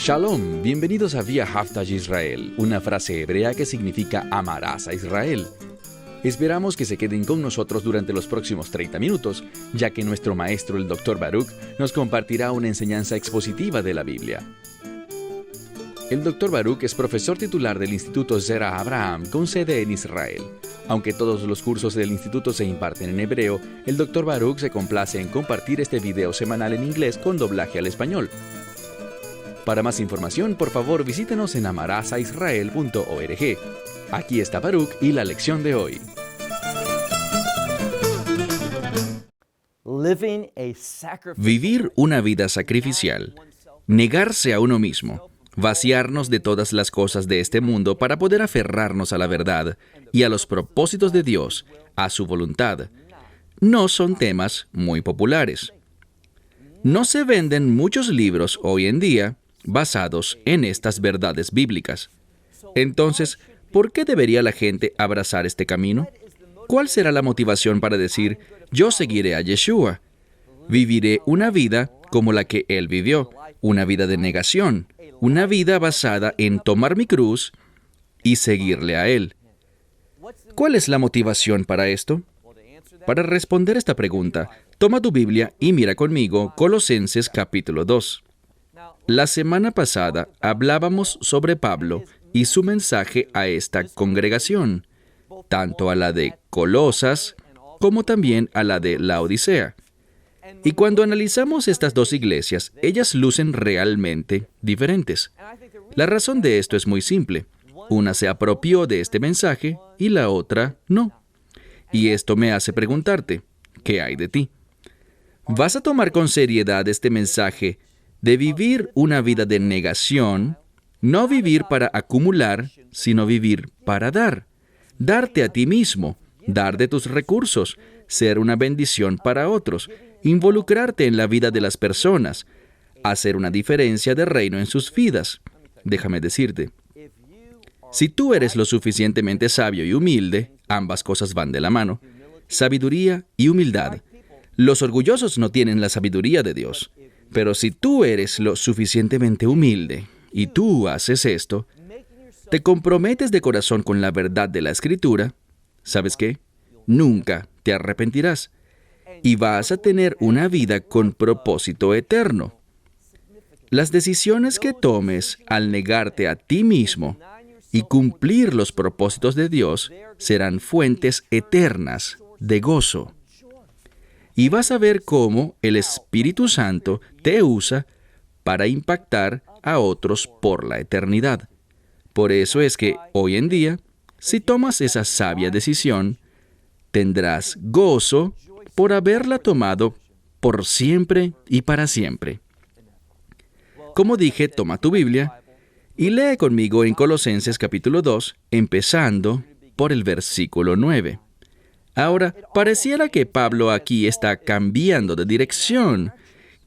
Shalom, bienvenidos a Vía Haftaj Israel, una frase hebrea que significa amarás a Israel. Esperamos que se queden con nosotros durante los próximos 30 minutos, ya que nuestro maestro, el Dr. Baruch, nos compartirá una enseñanza expositiva de la Biblia. El Dr. Baruch es profesor titular del Instituto Zera Abraham, con sede en Israel. Aunque todos los cursos del instituto se imparten en hebreo, el Dr. Baruch se complace en compartir este video semanal en inglés con doblaje al español. Para más información, por favor, visítenos en amarasaisrael.org. Aquí está Baruch y la lección de hoy. Vivir una vida sacrificial, negarse a uno mismo, vaciarnos de todas las cosas de este mundo para poder aferrarnos a la verdad y a los propósitos de Dios, a su voluntad, no son temas muy populares. No se venden muchos libros hoy en día basados en estas verdades bíblicas. Entonces, ¿por qué debería la gente abrazar este camino? ¿Cuál será la motivación para decir, yo seguiré a Yeshua? Viviré una vida como la que Él vivió, una vida de negación, una vida basada en tomar mi cruz y seguirle a Él. ¿Cuál es la motivación para esto? Para responder esta pregunta, toma tu Biblia y mira conmigo Colosenses capítulo 2. La semana pasada hablábamos sobre Pablo y su mensaje a esta congregación, tanto a la de Colosas como también a la de Laodicea. Y cuando analizamos estas dos iglesias, ellas lucen realmente diferentes. La razón de esto es muy simple. Una se apropió de este mensaje y la otra no. Y esto me hace preguntarte, ¿qué hay de ti? ¿Vas a tomar con seriedad este mensaje de vivir una vida de negación, no vivir para acumular, sino vivir para dar? Darte a ti mismo, dar de tus recursos, ser una bendición para otros, involucrarte en la vida de las personas, hacer una diferencia de reino en sus vidas. Déjame decirte, si tú eres lo suficientemente sabio y humilde, ambas cosas van de la mano, sabiduría y humildad. Los orgullosos no tienen la sabiduría de Dios. Pero si tú eres lo suficientemente humilde y tú haces esto, te comprometes de corazón con la verdad de la Escritura, ¿sabes qué? Nunca te arrepentirás y vas a tener una vida con propósito eterno. Las decisiones que tomes al negarte a ti mismo y cumplir los propósitos de Dios serán fuentes eternas de gozo. Y vas a ver cómo el Espíritu Santo te usa para impactar a otros por la eternidad. Por eso es que hoy en día, si tomas esa sabia decisión, tendrás gozo por haberla tomado por siempre y para siempre. Como dije, toma tu Biblia y lee conmigo en Colosenses capítulo 2, empezando por el versículo 9. Ahora, pareciera que Pablo aquí está cambiando de dirección,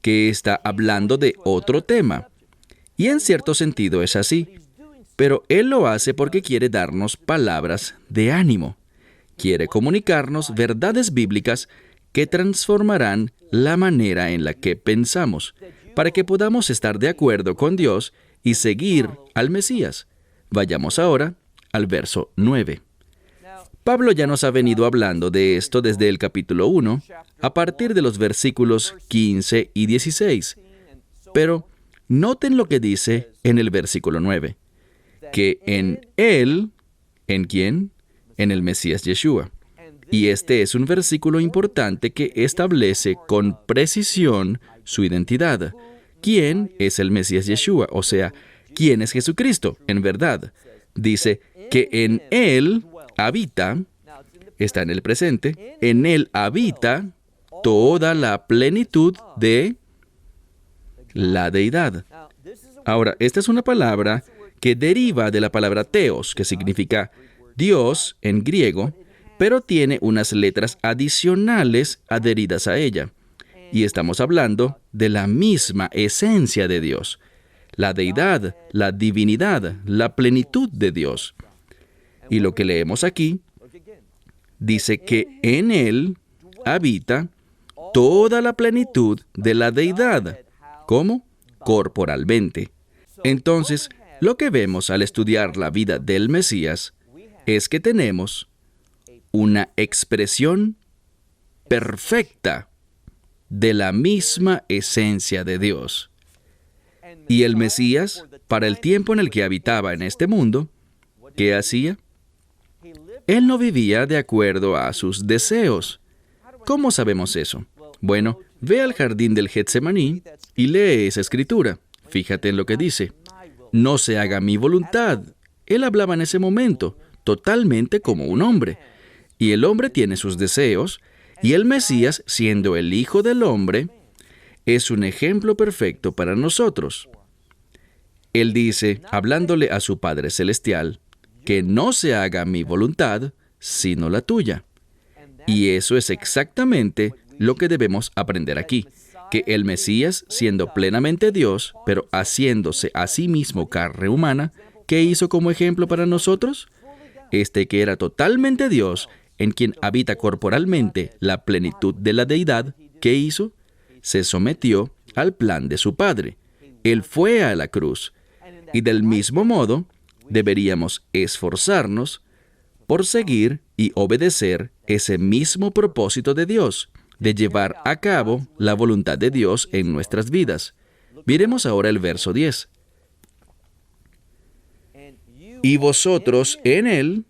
que está hablando de otro tema. Y en cierto sentido es así, pero él lo hace porque quiere darnos palabras de ánimo. Quiere comunicarnos verdades bíblicas que transformarán la manera en la que pensamos, para que podamos estar de acuerdo con Dios y seguir al Mesías. Vayamos ahora al verso 9. Pablo ya nos ha venido hablando de esto desde el capítulo 1, a partir de los versículos 15 y 16. Pero noten lo que dice en el versículo 9, que en Él, ¿en quién? En el Mesías Yeshua. Y este es un versículo importante que establece con precisión su identidad. ¿Quién es el Mesías Yeshua? O sea, ¿quién es Jesucristo? En verdad, dice que en Él habita, está en el presente, en Él habita toda la plenitud de la deidad. Ahora, esta es una palabra que deriva de la palabra teos, que significa Dios en griego, pero tiene unas letras adicionales adheridas a ella. Y estamos hablando de la misma esencia de Dios, la deidad, la divinidad, la plenitud de Dios. Y lo que leemos aquí dice que en Él habita toda la plenitud de la deidad. ¿Cómo? Corporalmente. Entonces, lo que vemos al estudiar la vida del Mesías es que tenemos una expresión perfecta de la misma esencia de Dios. Y el Mesías, para el tiempo en el que habitaba en este mundo, ¿qué hacía? Él no vivía de acuerdo a sus deseos. ¿Cómo sabemos eso? Bueno, ve al jardín del Getsemaní y lee esa escritura. Fíjate en lo que dice. No se haga mi voluntad. Él hablaba en ese momento, totalmente como un hombre. Y el hombre tiene sus deseos, y el Mesías, siendo el Hijo del Hombre, es un ejemplo perfecto para nosotros. Él dice, hablándole a su Padre Celestial, que no se haga mi voluntad, sino la tuya. Y eso es exactamente lo que debemos aprender aquí, que el Mesías, siendo plenamente Dios, pero haciéndose a sí mismo carne humana, ¿qué hizo como ejemplo para nosotros? Este que era totalmente Dios, en quien habita corporalmente la plenitud de la deidad, ¿qué hizo? Se sometió al plan de su Padre. Él fue a la cruz. Y del mismo modo, deberíamos esforzarnos por seguir y obedecer ese mismo propósito de Dios, de llevar a cabo la voluntad de Dios en nuestras vidas. Miremos ahora el verso 10. Y vosotros en Él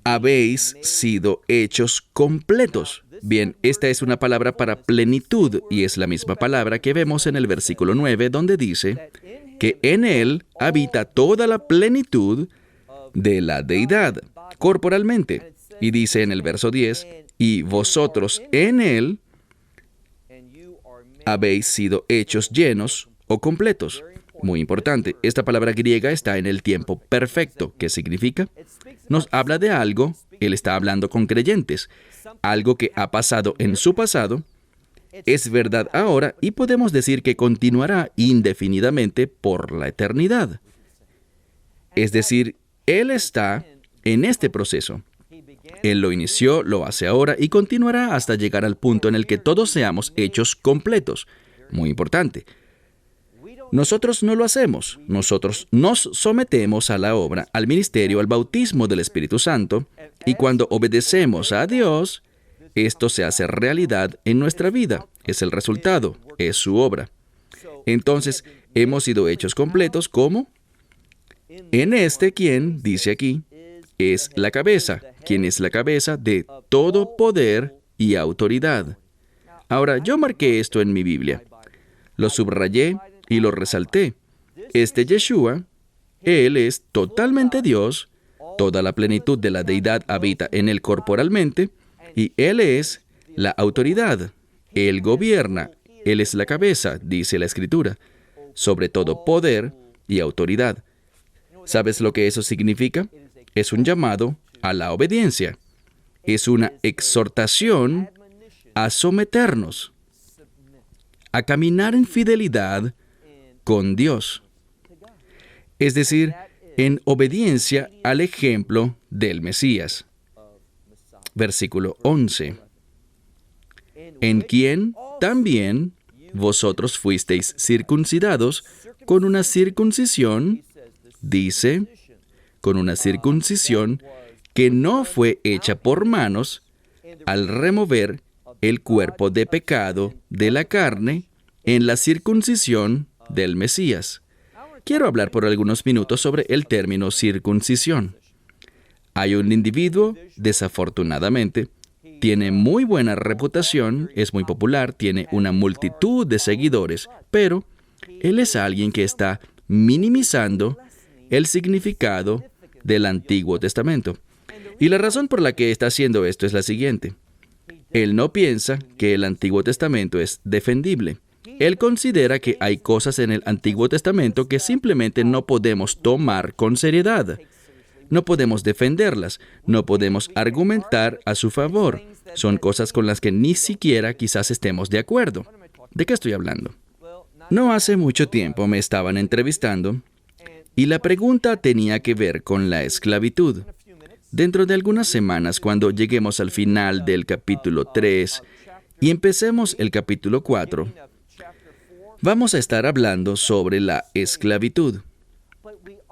habéis sido hechos completos. Bien, esta es una palabra para plenitud y es la misma palabra que vemos en el versículo 9, donde dice que en Él habita toda la plenitud de la deidad, corporalmente. Y dice en el verso 10, y vosotros en Él habéis sido hechos llenos o completos. Muy importante, esta palabra griega está en el tiempo perfecto. ¿Qué significa? Nos habla de algo, él está hablando con creyentes, algo que ha pasado en su pasado, es verdad ahora y podemos decir que continuará indefinidamente por la eternidad. Es decir, Él está en este proceso. Él lo inició, lo hace ahora y continuará hasta llegar al punto en el que todos seamos hechos completos. Muy importante. Nosotros no lo hacemos. Nosotros nos sometemos a la obra, al ministerio, al bautismo del Espíritu Santo, y cuando obedecemos a Dios, esto se hace realidad en nuestra vida. Es el resultado, es su obra. Entonces, hemos sido hechos completos, ¿cómo? En este quien, dice aquí, es la cabeza, quien es la cabeza de todo poder y autoridad. Ahora, yo marqué esto en mi Biblia. Lo subrayé y lo resalté. Este Yeshua, Él es totalmente Dios, toda la plenitud de la deidad habita en Él corporalmente, y Él es la autoridad. Él gobierna, Él es la cabeza, dice la Escritura, sobre todo poder y autoridad. ¿Sabes lo que eso significa? Es un llamado a la obediencia. Es una exhortación a someternos, a caminar en fidelidad con Dios. Es decir, en obediencia al ejemplo del Mesías. Versículo 11. En quien también vosotros fuisteis circuncidados con una circuncisión, dice, con una circuncisión que no fue hecha por manos, al remover el cuerpo de pecado de la carne en la circuncisión del Mesías. Quiero hablar por algunos minutos sobre el término circuncisión. Hay un individuo, desafortunadamente, tiene muy buena reputación, es muy popular, tiene una multitud de seguidores, pero él es alguien que está minimizando el significado del Antiguo Testamento. Y la razón por la que está haciendo esto es la siguiente. Él no piensa que el Antiguo Testamento es defendible. Él considera que hay cosas en el Antiguo Testamento que simplemente no podemos tomar con seriedad. No podemos defenderlas, no podemos argumentar a su favor. Son cosas con las que ni siquiera quizás estemos de acuerdo. ¿De qué estoy hablando? No hace mucho tiempo me estaban entrevistando y la pregunta tenía que ver con la esclavitud. Dentro de algunas semanas, cuando lleguemos al final del capítulo 3 y empecemos el capítulo 4, Vamos a estar hablando sobre la esclavitud.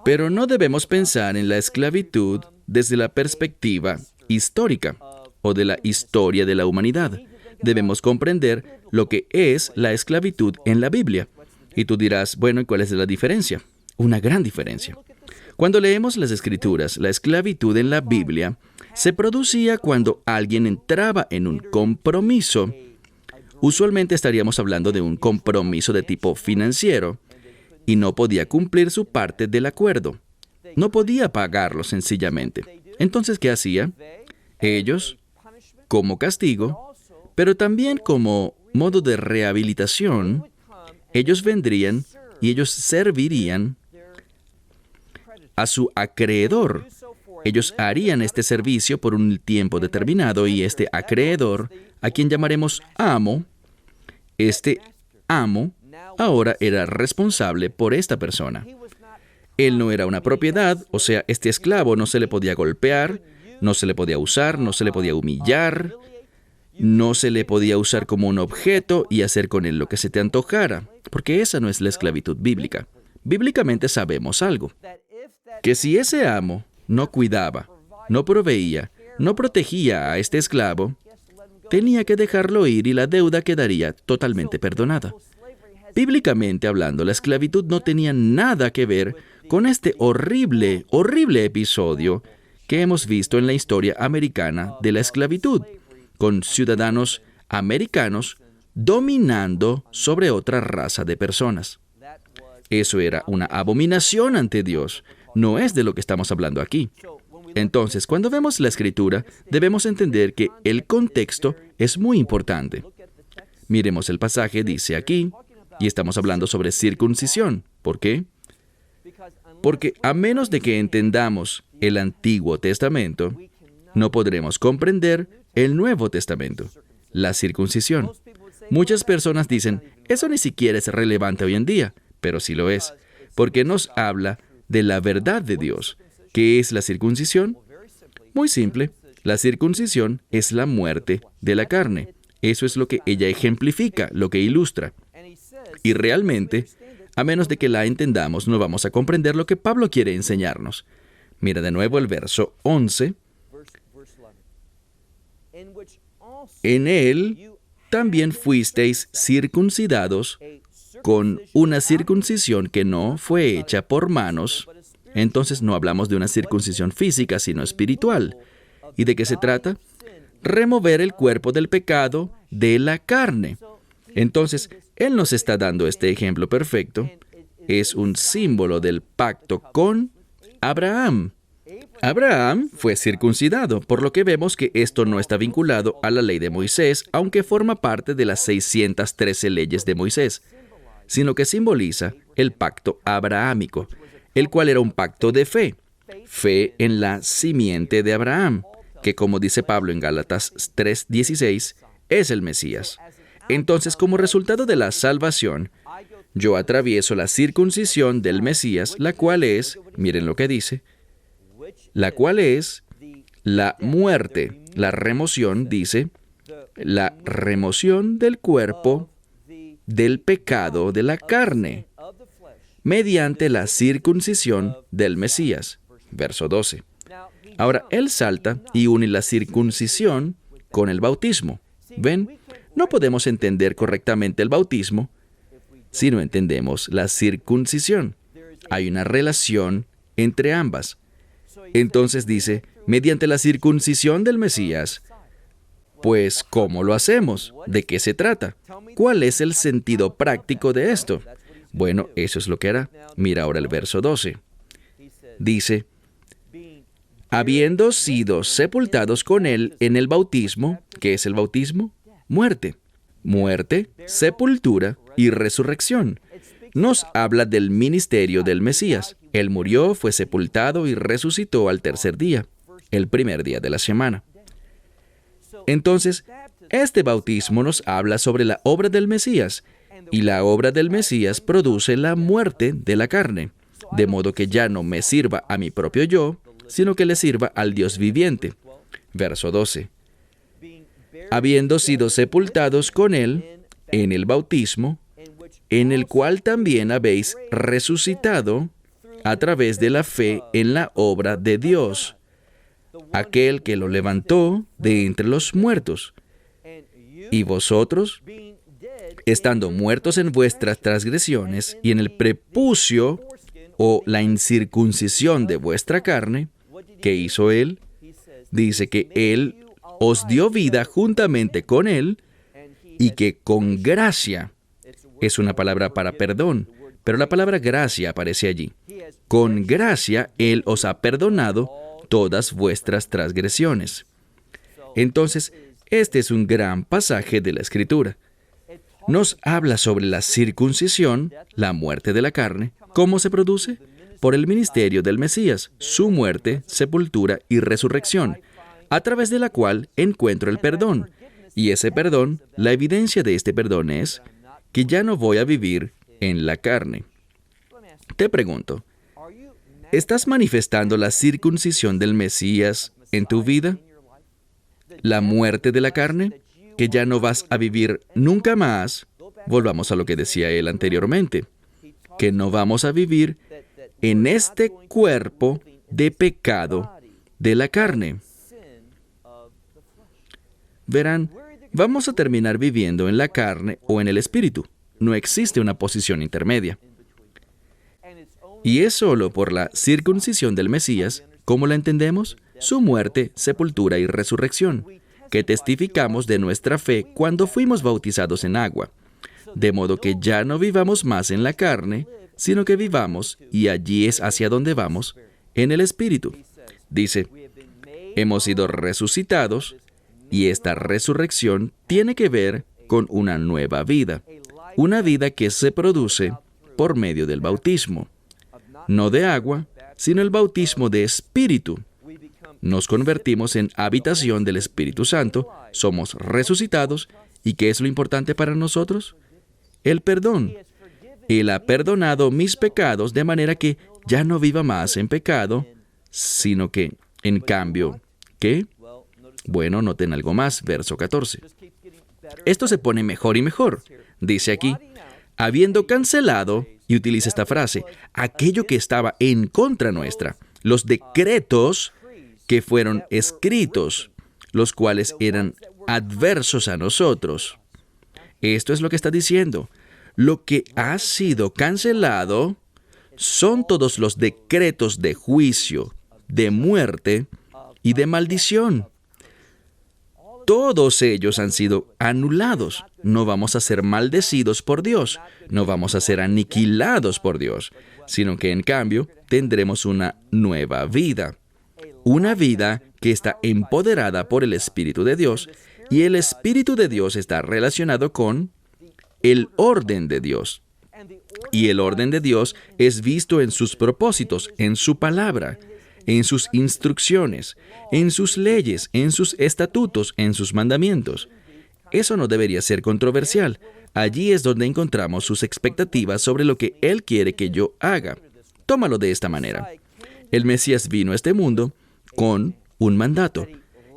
Pero no debemos pensar en la esclavitud desde la perspectiva histórica o de la historia de la humanidad. Debemos comprender lo que es la esclavitud en la Biblia. Y tú dirás, bueno, ¿y cuál es la diferencia? Una gran diferencia. Cuando leemos las Escrituras, la esclavitud en la Biblia se producía cuando alguien entraba en un compromiso. Usualmente estaríamos hablando de un compromiso de tipo financiero y no podía cumplir su parte del acuerdo. No podía pagarlo sencillamente. Entonces, ¿qué hacía? Ellos, como castigo, pero también como modo de rehabilitación, ellos vendrían y ellos servirían a su acreedor. Ellos harían este servicio por un tiempo determinado y este acreedor, a quien llamaremos amo, este amo ahora era responsable por esta persona. Él no era una propiedad, o sea, este esclavo no se le podía golpear, no se le podía usar, no se le podía humillar, no se le podía usar como un objeto y hacer con él lo que se te antojara, porque esa no es la esclavitud bíblica. Bíblicamente sabemos algo, que si ese amo no cuidaba, no proveía, no protegía a este esclavo, tenía que dejarlo ir y la deuda quedaría totalmente perdonada. Bíblicamente hablando, la esclavitud no tenía nada que ver con este horrible, horrible episodio que hemos visto en la historia americana de la esclavitud, con ciudadanos americanos dominando sobre otra raza de personas. Eso era una abominación ante Dios. No es de lo que estamos hablando aquí. Entonces, cuando vemos la Escritura, debemos entender que el contexto es muy importante. Miremos el pasaje, dice aquí, y estamos hablando sobre circuncisión. ¿Por qué? Porque a menos de que entendamos el Antiguo Testamento, no podremos comprender el Nuevo Testamento, la circuncisión. Muchas personas dicen, eso ni siquiera es relevante hoy en día, pero sí lo es, porque nos habla de la verdad de Dios. ¿Qué es la circuncisión? Muy simple, la circuncisión es la muerte de la carne. Eso es lo que ella ejemplifica, lo que ilustra. Y realmente, a menos de que la entendamos, no vamos a comprender lo que Pablo quiere enseñarnos. Mira de nuevo el verso 11. En él también fuisteis circuncidados con una circuncisión que no fue hecha por manos. Entonces no hablamos de una circuncisión física, sino espiritual. ¿Y de qué se trata? Remover el cuerpo del pecado de la carne. Entonces, él nos está dando este ejemplo perfecto. Es un símbolo del pacto con Abraham. Abraham fue circuncidado, por lo que vemos que esto no está vinculado a la ley de Moisés, aunque forma parte de las 613 leyes de Moisés, sino que simboliza el pacto abrahámico, el cual era un pacto de fe, fe en la simiente de Abraham, que como dice Pablo en Gálatas 3:16, es el Mesías. Entonces, como resultado de la salvación, yo atravieso la circuncisión del Mesías, la cual es, miren lo que dice, la cual es la muerte, la remoción, dice, la remoción del cuerpo del pecado de la carne, mediante la circuncisión del Mesías. Verso 12. Ahora, él salta y une la circuncisión con el bautismo. ¿Ven? No podemos entender correctamente el bautismo si no entendemos la circuncisión. Hay una relación entre ambas. Entonces dice, mediante la circuncisión del Mesías. Pues, ¿cómo lo hacemos? ¿De qué se trata? ¿Cuál es el sentido práctico de esto? Bueno, eso es lo que hará. Mira ahora el verso 12. Dice, habiendo sido sepultados con él en el bautismo. ¿Qué es el bautismo? Muerte. Muerte, sepultura y resurrección. Nos habla del ministerio del Mesías. Él murió, fue sepultado y resucitó al tercer día, el primer día de la semana. Entonces, este bautismo nos habla sobre la obra del Mesías, y la obra del Mesías produce la muerte de la carne, de modo que ya no me sirva a mi propio yo, sino que le sirva al Dios viviente. Verso 12. Habiendo sido sepultados con él en el bautismo, en el cual también habéis resucitado a través de la fe en la obra de Dios, aquel que lo levantó de entre los muertos. Y vosotros, estando muertos en vuestras transgresiones y en el prepucio o la incircuncisión de vuestra carne, ¿qué hizo Él? Dice que Él os dio vida juntamente con Él y que con gracia, es una palabra para perdón, pero la palabra gracia aparece allí. Con gracia Él os ha perdonado todas vuestras transgresiones. Entonces, este es un gran pasaje de la Escritura. Nos habla sobre la circuncisión, la muerte de la carne. ¿Cómo se produce? Por el ministerio del Mesías, su muerte, sepultura y resurrección, a través de la cual encuentro el perdón. Y ese perdón, la evidencia de este perdón es que ya no voy a vivir en la carne. Te pregunto, ¿estás manifestando la circuncisión del Mesías en tu vida? ¿La muerte de la carne? ¿Que ya no vas a vivir nunca más? Volvamos a lo que decía él anteriormente, que no vamos a vivir en este cuerpo de pecado de la carne. Verán, vamos a terminar viviendo en la carne o en el espíritu. No existe una posición intermedia. Y es solo por la circuncisión del Mesías, ¿cómo la entendemos? Su muerte, sepultura y resurrección, que testificamos de nuestra fe cuando fuimos bautizados en agua, de modo que ya no vivamos más en la carne, sino que vivamos, y allí es hacia donde vamos, en el Espíritu. Dice, hemos sido resucitados, y esta resurrección tiene que ver con una nueva vida, una vida que se produce por medio del bautismo, no de agua, sino el bautismo de Espíritu. Nos convertimos en habitación del Espíritu Santo, somos resucitados, ¿y qué es lo importante para nosotros? El perdón. Él ha perdonado mis pecados de manera que ya no viva más en pecado, sino que, en cambio, ¿qué? Bueno, noten algo más, verso 14. Esto se pone mejor y mejor. Dice aquí, habiendo cancelado, y utiliza esta frase, aquello que estaba en contra nuestra, los decretos que fueron escritos, los cuales eran adversos a nosotros. Esto es lo que está diciendo. Lo que ha sido cancelado son todos los decretos de juicio, de muerte y de maldición. Todos ellos han sido anulados. No vamos a ser maldecidos por Dios, no vamos a ser aniquilados por Dios, sino que en cambio tendremos una nueva vida. Una vida que está empoderada por el Espíritu de Dios, y el Espíritu de Dios está relacionado con el orden de Dios. Y el orden de Dios es visto en sus propósitos, en su palabra, en sus instrucciones, en sus leyes, en sus estatutos, en sus mandamientos. Eso no debería ser controversial. Allí es donde encontramos sus expectativas sobre lo que Él quiere que yo haga. Tómalo de esta manera. El Mesías vino a este mundo con un mandato,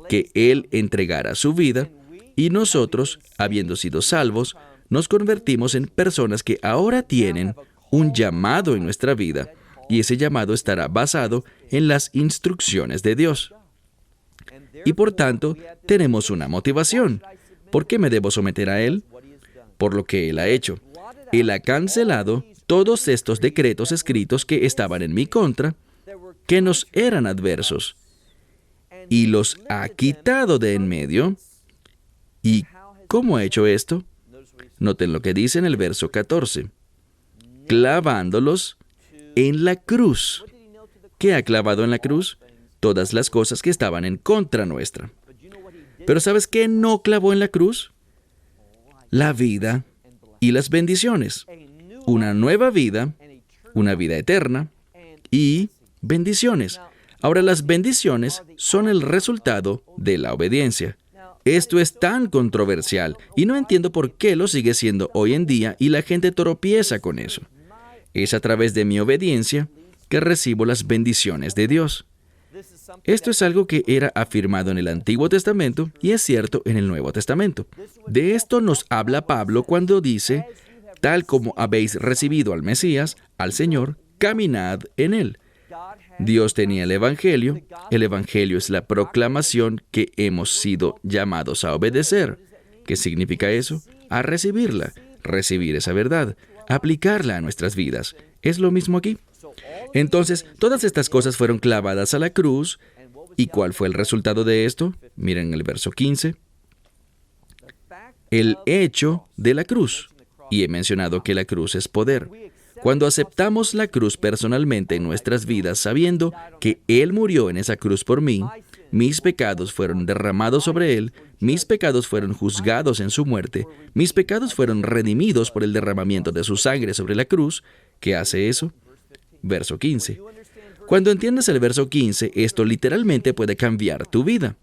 que Él entregara su vida, y nosotros, habiendo sido salvos, nos convertimos en personas que ahora tienen un llamado en nuestra vida, y ese llamado estará basado en las instrucciones de Dios. Y por tanto, tenemos una motivación. ¿Por qué me debo someter a Él? Por lo que Él ha hecho. Él ha cancelado todos estos decretos escritos que estaban en mi contra, que nos eran adversos, y los ha quitado de en medio. ¿Y cómo ha hecho esto? Noten lo que dice en el verso 14. Clavándolos en la cruz. ¿Qué ha clavado en la cruz? Todas las cosas que estaban en contra nuestra. Pero ¿sabes qué no clavó en la cruz? La vida y las bendiciones. Una nueva vida, una vida eterna y bendiciones. Ahora, las bendiciones son el resultado de la obediencia. Esto es tan controversial y no entiendo por qué lo sigue siendo hoy en día y la gente tropieza con eso. Es a través de mi obediencia que recibo las bendiciones de Dios. Esto es algo que era afirmado en el Antiguo Testamento y es cierto en el Nuevo Testamento. De esto nos habla Pablo cuando dice tal como habéis recibido al Mesías, al Señor, caminad en él. Dios tenía el Evangelio es la proclamación que hemos sido llamados a obedecer. ¿Qué significa eso? A recibirla, recibir esa verdad, aplicarla a nuestras vidas. ¿Es lo mismo aquí? Entonces, todas estas cosas fueron clavadas a la cruz. ¿Y cuál fue el resultado de esto? Miren el verso 15. El hecho de la cruz. Y he mencionado que la cruz es poder. Cuando aceptamos la cruz personalmente en nuestras vidas, sabiendo que Él murió en esa cruz por mí, mis pecados fueron derramados sobre Él, mis pecados fueron juzgados en su muerte, mis pecados fueron redimidos por el derramamiento de su sangre sobre la cruz. ¿Qué hace eso? Verso 15. Cuando entiendas el verso 15, esto literalmente puede cambiar tu vida.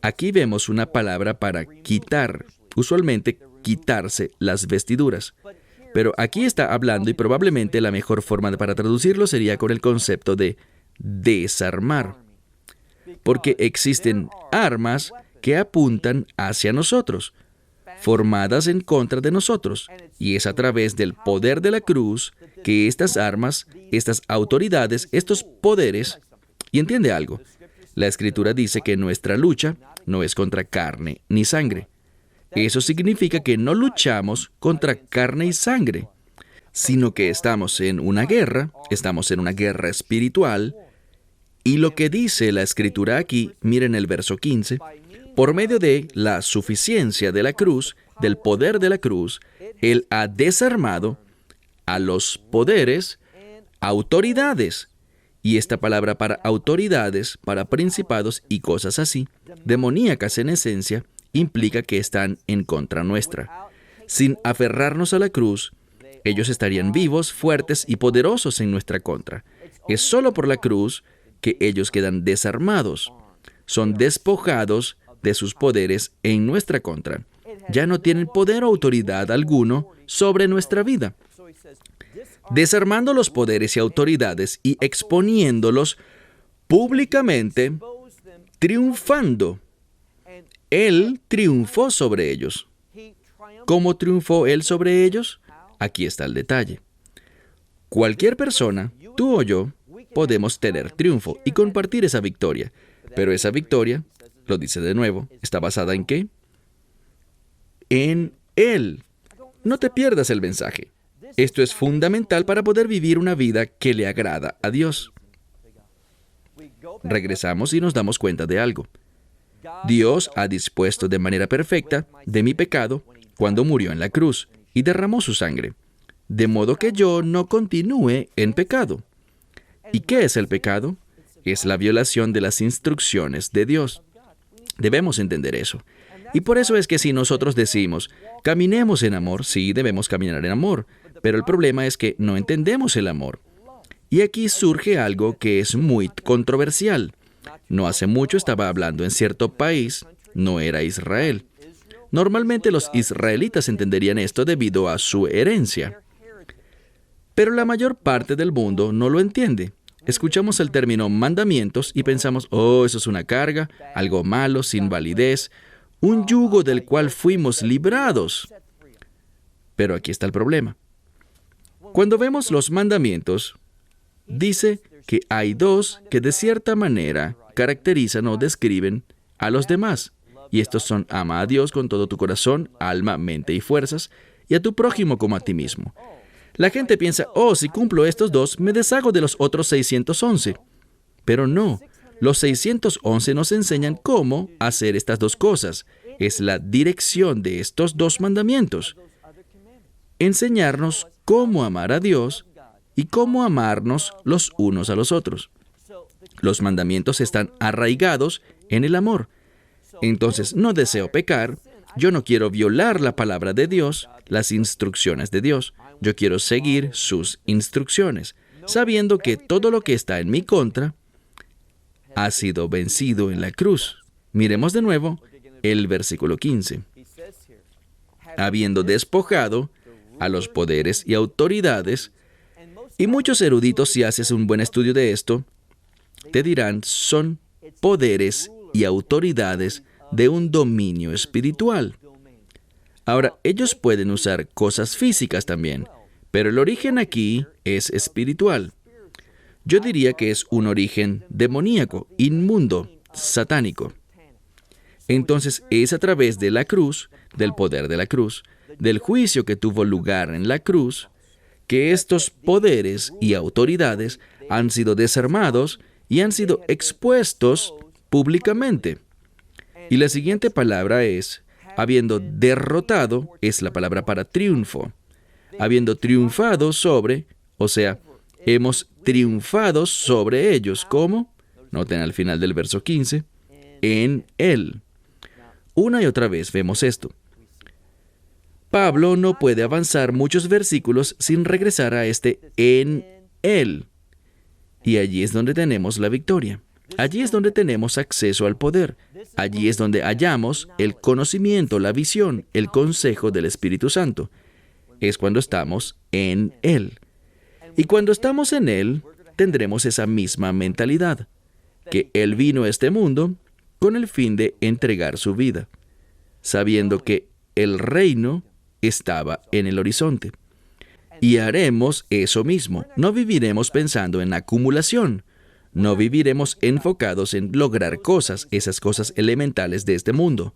Aquí vemos una palabra para quitar, usualmente quitarse las vestiduras. Pero aquí está hablando y probablemente la mejor forma para traducirlo sería con el concepto de desarmar. Porque existen armas que apuntan hacia nosotros, formadas en contra de nosotros. Y es a través del poder de la cruz que estas armas, estas autoridades, estos poderes... Y entiende algo. La Escritura dice que nuestra lucha no es contra carne ni sangre. Eso significa que no luchamos contra carne y sangre, sino que estamos en una guerra espiritual. Y lo que dice la Escritura aquí, miren el verso 15, por medio de la suficiencia de la cruz, del poder de la cruz, Él ha desarmado a los poderes, autoridades. Y esta palabra para autoridades, para principados y cosas así, demoníacas en esencia, implica que están en contra nuestra. Sin aferrarnos a la cruz, ellos estarían vivos, fuertes y poderosos en nuestra contra. Es solo por la cruz que ellos quedan desarmados. Son despojados de sus poderes en nuestra contra. Ya no tienen poder o autoridad alguno sobre nuestra vida. Desarmando los poderes y autoridades y exponiéndolos públicamente, triunfando. Él triunfó sobre ellos. ¿Cómo triunfó Él sobre ellos? Aquí está el detalle. Cualquier persona, tú o yo, podemos tener triunfo y compartir esa victoria. Pero esa victoria, lo dice de nuevo, ¿está basada en qué? En Él. No te pierdas el mensaje. Esto es fundamental para poder vivir una vida que le agrada a Dios. Regresamos y nos damos cuenta de algo. Dios ha dispuesto de manera perfecta de mi pecado cuando murió en la cruz y derramó su sangre, de modo que yo no continúe en pecado. ¿Y qué es el pecado? Es la violación de las instrucciones de Dios. Debemos entender eso. Y por eso es que si nosotros decimos, caminemos en amor, sí, debemos caminar en amor, pero el problema es que no entendemos el amor. Y aquí surge algo que es muy controversial. No hace mucho estaba hablando en cierto país, no era Israel. Normalmente los israelitas entenderían esto debido a su herencia. Pero la mayor parte del mundo no lo entiende. Escuchamos el término mandamientos y pensamos, oh, eso es una carga, algo malo, sin validez, un yugo del cual fuimos librados. Pero aquí está el problema. Cuando vemos los mandamientos, dice que hay dos que de cierta manera caracterizan o describen a los demás. Y estos son: ama a Dios con todo tu corazón, alma, mente y fuerzas, y a tu prójimo como a ti mismo. La gente piensa, oh, si cumplo estos dos, me deshago de los otros 611. Pero no, los 611 nos enseñan cómo hacer estas dos cosas. Es la dirección de estos dos mandamientos. Enseñarnos cómo amar a Dios y cómo amarnos los unos a los otros. Los mandamientos están arraigados en el amor. Entonces, no deseo pecar, yo no quiero violar la palabra de Dios, las instrucciones de Dios. Yo quiero seguir sus instrucciones, sabiendo que todo lo que está en mi contra ha sido vencido en la cruz. Miremos de nuevo el versículo 15. Habiendo despojado a los poderes y autoridades, y muchos eruditos, si haces un buen estudio de esto, te dirán, son poderes y autoridades de un dominio espiritual. Ahora, ellos pueden usar cosas físicas también, pero el origen aquí es espiritual. Yo diría que es un origen demoníaco, inmundo, satánico. Entonces, es a través de la cruz, del poder de la cruz, del juicio que tuvo lugar en la cruz, que estos poderes y autoridades han sido desarmados y han sido expuestos públicamente. Y la siguiente palabra es, habiendo derrotado, es la palabra para triunfo. Habiendo triunfado sobre, o sea, hemos triunfado sobre ellos. ¿Cómo? Noten al final del verso 15, en Él. Una y otra vez vemos esto. Pablo no puede avanzar muchos versículos sin regresar a este en Él. Y allí es donde tenemos la victoria. Allí es donde tenemos acceso al poder. Allí es donde hallamos el conocimiento, la visión, el consejo del Espíritu Santo. Es cuando estamos en Él. Y cuando estamos en Él, tendremos esa misma mentalidad, que Él vino a este mundo con el fin de entregar su vida, sabiendo que el reino estaba en el horizonte. Y haremos eso mismo. No viviremos pensando en acumulación. No viviremos enfocados en lograr cosas, esas cosas elementales de este mundo,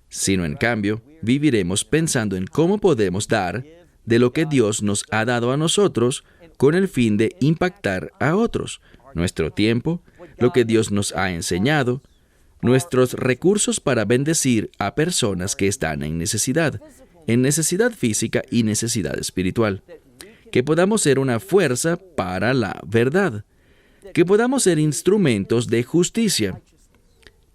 sino en cambio, viviremos pensando en cómo podemos dar de lo que Dios nos ha dado a nosotros con el fin de impactar a otros. Nuestro tiempo, lo que Dios nos ha enseñado, nuestros recursos para bendecir a personas que están en necesidad física y necesidad espiritual. Que podamos ser una fuerza para la verdad. Que podamos ser instrumentos de justicia.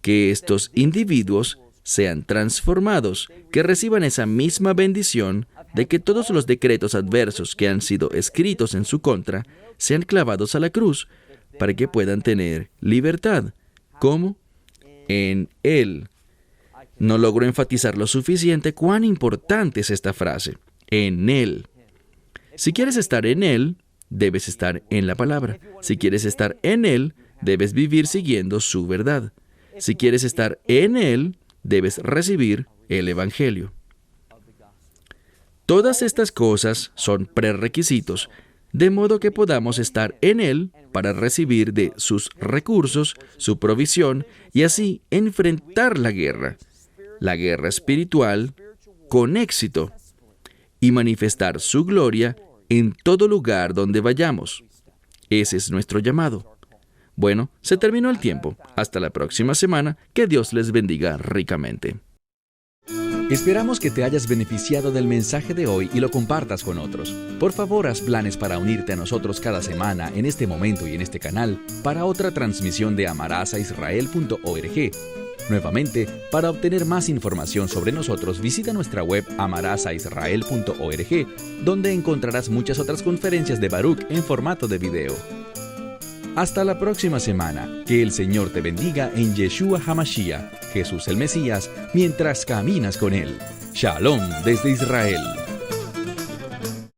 Que estos individuos sean transformados, que reciban esa misma bendición de que todos los decretos adversos que han sido escritos en su contra sean clavados a la cruz para que puedan tener libertad. ¿Cómo? En Él. No logro enfatizar lo suficiente cuán importante es esta frase. En Él. Si quieres estar en Él, debes estar en la palabra. Si quieres estar en Él, debes vivir siguiendo su verdad. Si quieres estar en Él, debes recibir el Evangelio. Todas estas cosas son prerequisitos, de modo que podamos estar en Él para recibir de sus recursos, su provisión, y así enfrentar la guerra espiritual, con éxito, y manifestar su gloria en todo lugar donde vayamos. Ese es nuestro llamado. Bueno, se terminó el tiempo. Hasta la próxima semana. Que Dios les bendiga ricamente. Esperamos que te hayas beneficiado del mensaje de hoy y lo compartas con otros. Por favor, haz planes para unirte a nosotros cada semana en este momento y en este canal para otra transmisión de amarazaisrael.org. Nuevamente, para obtener más información sobre nosotros, visita nuestra web amarazaisrael.org, donde encontrarás muchas otras conferencias de Baruch en formato de video. Hasta la próxima semana. Que el Señor te bendiga en Yeshua HaMashiach, Jesús el Mesías, mientras caminas con Él. Shalom desde Israel.